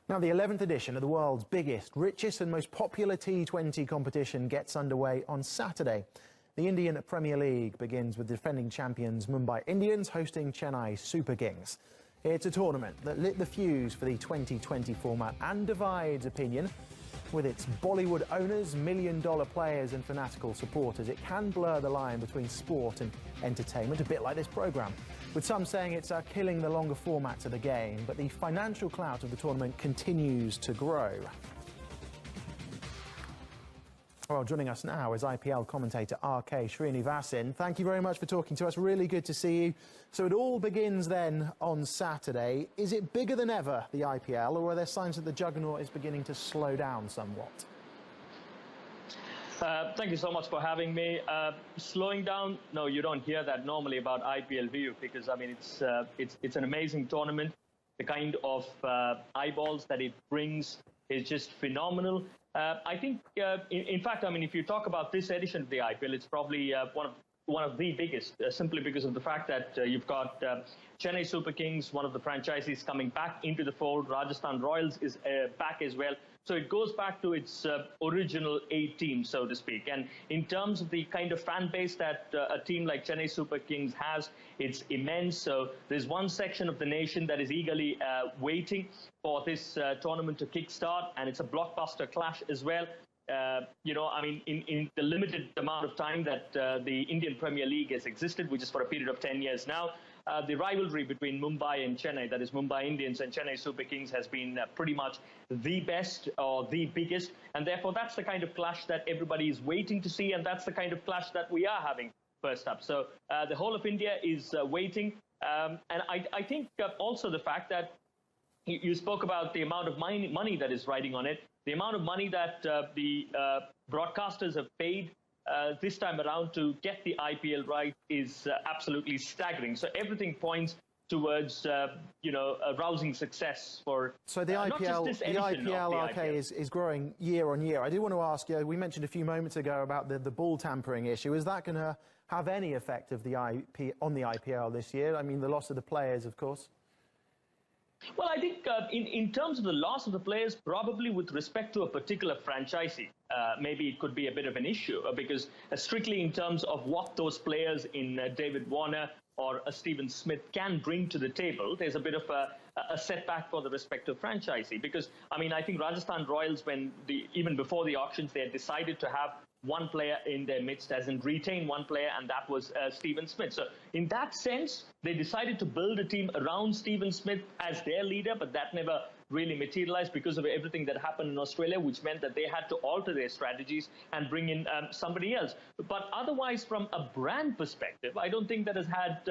Now, the 11th edition of the world's biggest, richest and most popular T20 competition gets underway on Saturday. The Indian Premier League begins with defending champions Mumbai Indians hosting Chennai Super Kings. It's a tournament that lit the fuse for the 2020 format and divides opinion. With its Bollywood owners, million-dollar players and fanatical supporters, it can blur the line between sport and entertainment, a bit like this programme. With some saying it's killing the longer formats of the game, but the financial clout of the tournament continues to grow. Well, joining us now is IPL commentator RK Srinivasan. Thank you very much for talking to us. Really good to see you. So it all begins then on Saturday. Is it bigger than ever, the IPL, or are there signs that the juggernaut is beginning to slow down somewhat? Thank you so much for having me. Slowing down? No, you don't hear that normally about IPL, do you? Because I mean, it's an amazing tournament. The kind of eyeballs that it brings is just phenomenal. I think, in fact, I mean, if you talk about this edition of the IPL, it's probably one of the biggest, simply because of the fact that you've got Chennai Super Kings, one of the franchises, coming back into the fold. Rajasthan Royals is back as well. So it goes back to its original A team, so to speak. And in terms of the kind of fan base that a team like Chennai Super Kings has, it's immense. So there's one section of the nation that is eagerly waiting for this tournament to kickstart, and it's a blockbuster clash as well. You know, I mean, in the limited amount of time that the Indian Premier League has existed, which is for a period of 10 years now, the rivalry between Mumbai and Chennai, that is Mumbai Indians and Chennai Super Kings, has been pretty much the best or the biggest. And therefore, that's the kind of clash that everybody is waiting to see. And that's the kind of clash that we are having first up. So the whole of India is waiting. And I think also the fact that you spoke about the amount of money that is riding on it. The amount of money that the broadcasters have paid this time around to get the IPL right is absolutely staggering. So everything points towards, you know, a rousing success for so the IPL, is growing year on year. I do want to ask you, we mentioned a few moments ago about the ball tampering issue. Is that going to have any effect on the IPL this year? I mean, the loss of the players, of course. Well, I think in terms of the loss of the players, probably with respect to a particular franchisee, maybe it could be a bit of an issue because strictly in terms of what those players in David Warner or Stephen Smith can bring to the table, there's a bit of a setback for the respective franchisee. Because, I mean, I think Rajasthan Royals, even before the auctions, they had decided to have one player in their midst, as in retain one player, and that was Stephen Smith. So in that sense, they decided to build a team around Stephen Smith as their leader, but that never really materialized because of everything that happened in Australia, which meant that they had to alter their strategies and bring in somebody else. But otherwise, from a brand perspective, I don't think that has had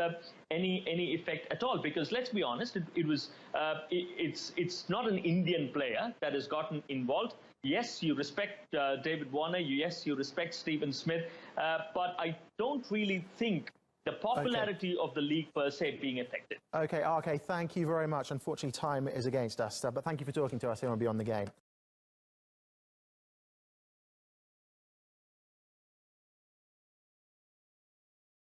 any effect at all, because let's be honest, it's not an Indian player that has gotten involved. Yes, you respect David Warner. Yes, you respect Stephen Smith. But I don't really think the popularity of the league per se being affected. Okay, RK, thank you very much. Unfortunately, time is against us. But thank you for talking to us here on Beyond the Game.